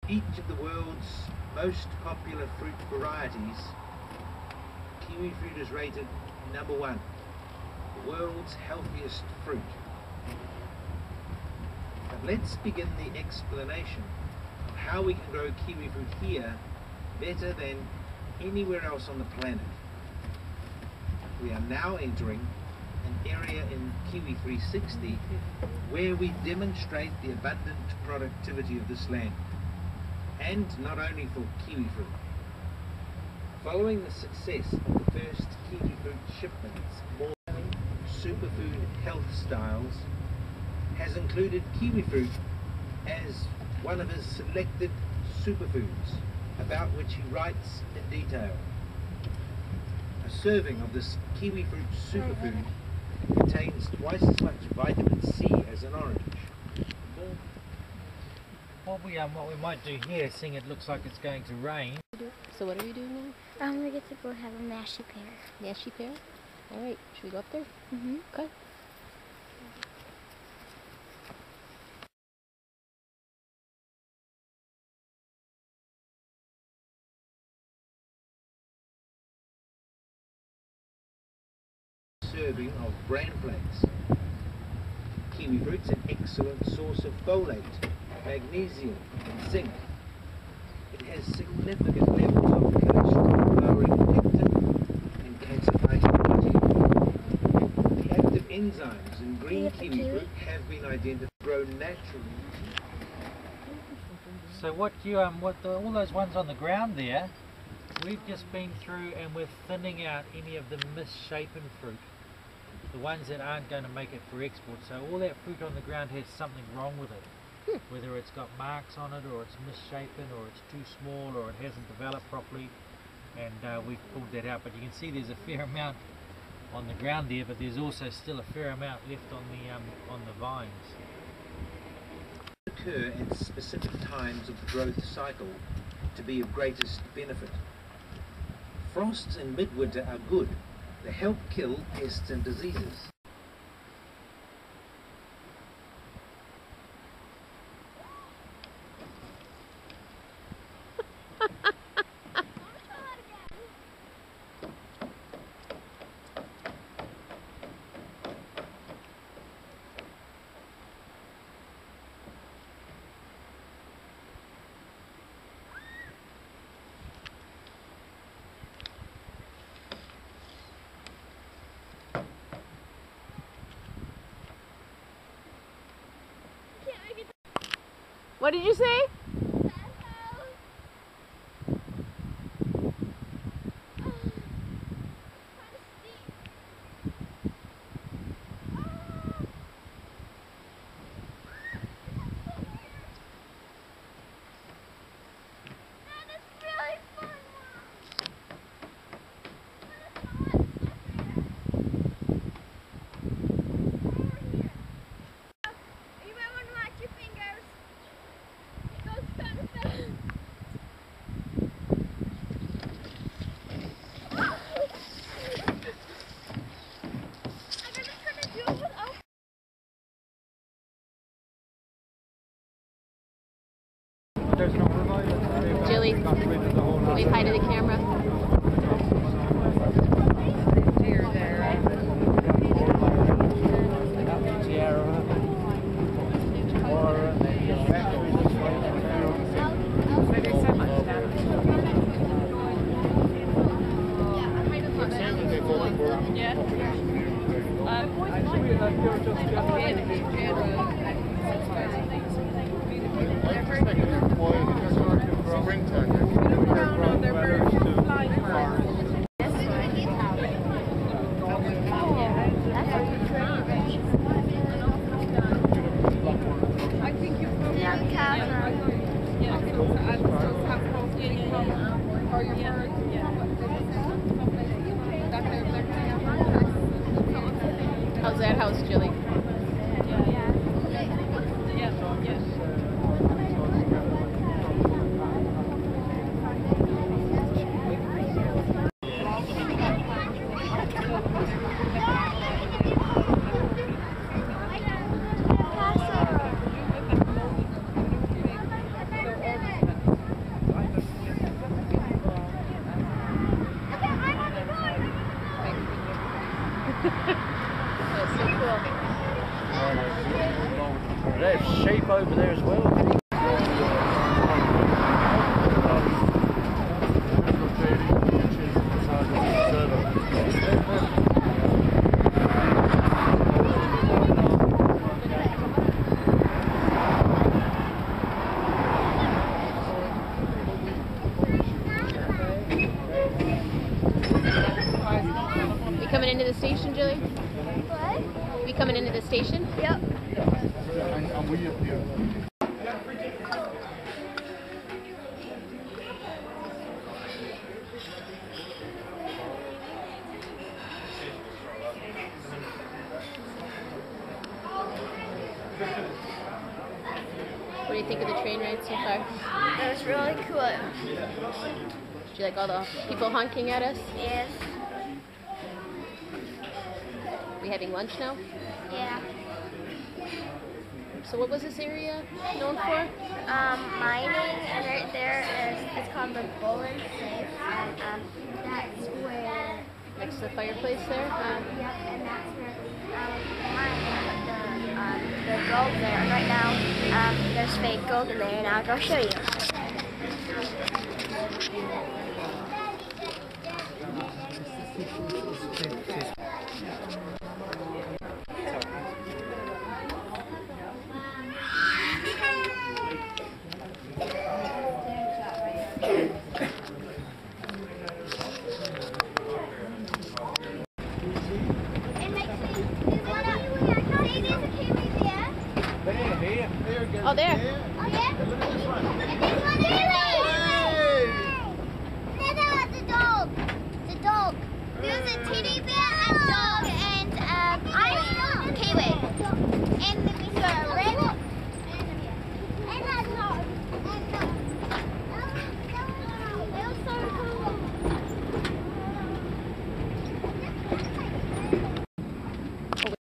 Each of the world's most popular fruit varieties, kiwi fruit is rated #1, the world's healthiest fruit. But let's begin the explanation of how we can grow kiwi fruit here better than anywhere else on the planet. We are now entering an area in Kiwi 360 where we demonstrate the abundant productivity of this land, and not only for kiwi fruit. Following the success of the first kiwi fruit shipments, more superfood health styles has included kiwi fruit as one of his selected superfoods, about which he writes in detail. A serving of this kiwi fruit superfood contains twice as much vitamin C as an orange. What we might do here, seeing it looks like it's going to rain. So what are we doing now? We get to go have a mashy pear. Mashy pear? Alright, should we go up there? Mm-hmm. Okay. Serving of bran flakes. Kiwi fruit's an excellent source of folate, magnesium and zinc. It has significant levels of cholesterol-lowering pectin and cancer-fighting protein. The active enzymes in green kiwi fruit have been identified to grow naturally. So all those ones on the ground there, we've just been through and we're thinning out any of the misshapen fruit. The ones that aren't going to make it for export. So all that fruit on the ground has something wrong with it. Whether it's got marks on it, or it's misshapen, or it's too small, or it hasn't developed properly. And we've pulled that out. But you can see there's a fair amount on the ground there, but there's also still a fair amount left on the vines. Occur at specific times of the growth cycle to be of greatest benefit. Frosts in midwinter are good. They help kill pests and diseases. What did you say? Gillie, wave hi to the camera. How's that house, Gillie? They have sheep over there as well. We coming into the station, Gillie? What? We coming into the station? Yep. And we up here. What do you think of the train ride so far? That was really cool. Do you like all the people honking at us? Yes. We having lunch now? Yeah. So what was this area known for? Mining, and right there is, it's called the Golden Safe, and that's where, Next to the fireplace there? yep, and that's where, mine put the gold there. And right now, there's fake gold in there, and I'll go show you. Oh, there. Oh, yeah?